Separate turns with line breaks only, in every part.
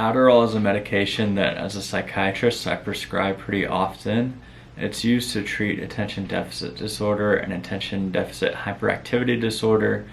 Adderall is a medication that, as a psychiatrist, I prescribe pretty often. It's used to treat attention deficit disorder and attention deficit hyperactivity disorder,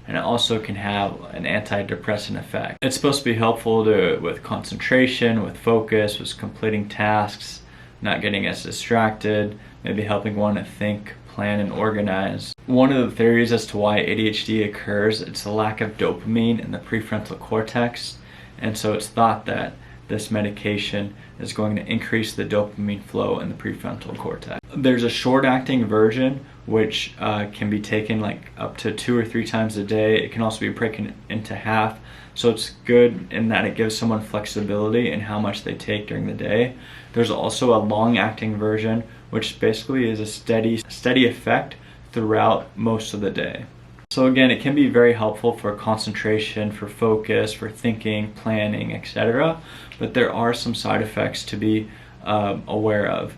and it also can have an antidepressant effect. It's supposed to be helpful with concentration, with focus, with completing tasks, not getting as distracted, maybe helping one to think, plan, and organize. One of the theories as to why ADHD occurs, it's the lack of dopamine in the prefrontal cortex, and so it's thought that this medication is going to increase the dopamine flow in the prefrontal cortex. There's a short-acting version which can be taken like up to 2 or 3 times a day. It can also be broken into half, so it's good in that it gives someone flexibility in how much they take during the day. There's also a long-acting version which basically is a steady effect throughout most of the day. So again, it can be very helpful for concentration, for focus, for thinking, planning, etc. But there are some side effects to be aware of.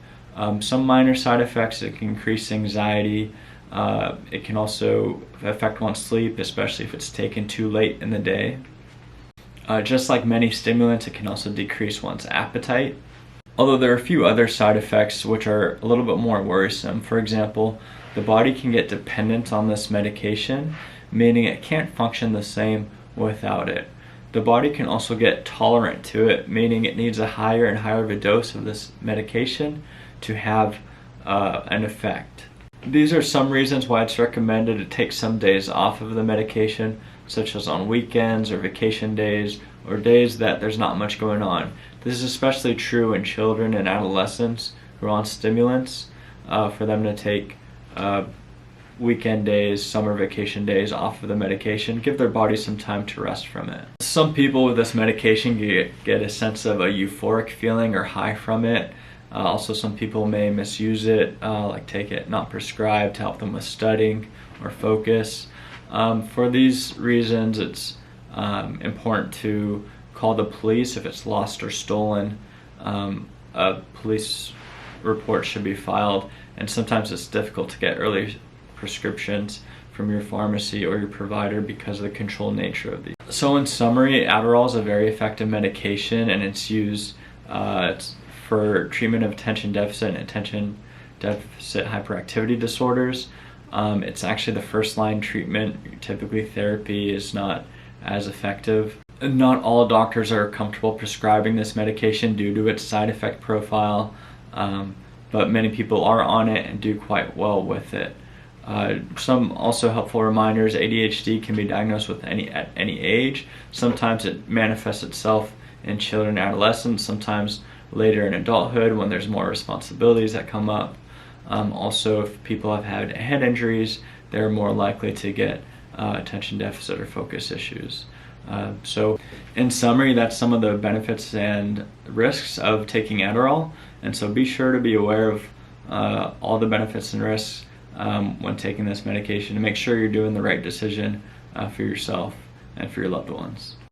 Some minor side effects, it can increase anxiety. It can also affect one's sleep, especially if it's taken too late in the day. Just like many stimulants, it can also decrease one's appetite. Although there are a few other side effects which are a little bit more worrisome. For example, the body can get dependent on this medication, meaning it can't function the same without it. The body can also get tolerant to it, meaning it needs a higher and higher of a dose of this medication to have an effect. These are some reasons why it's recommended to take some days off of the medication, such as on weekends or vacation days or days that there's not much going on. This is especially true in children and adolescents who are on stimulants, for them to take weekend days, summer vacation days off of the medication, give their body some time to rest from it. Some people with this medication get a sense of a euphoric feeling or high from it. Also, some people may misuse it, like take it not prescribed to help them with studying or focus. For these reasons, it's important to call the police if it's lost or stolen. A police report should be filed, and sometimes it's difficult to get early prescriptions from your pharmacy or your provider because of the controlled nature of these. So in summary, Adderall is a very effective medication, and it's used for treatment of attention deficit and attention deficit hyperactivity disorders. It's actually the first line treatment. Typically therapy is not as effective. Not all doctors are comfortable prescribing this medication due to its side effect profile, but many people are on it and do quite well with it. Some also helpful reminders: ADHD can be diagnosed at any age. Sometimes it manifests itself in children and adolescents, sometimes later in adulthood when there's more responsibilities that come up. Also, if people have had head injuries, they're more likely to get attention deficit or focus issues. So in summary, that's some of the benefits and risks of taking Adderall, and so be sure to be aware of all the benefits and risks when taking this medication, to make sure you're doing the right decision for yourself and for your loved ones.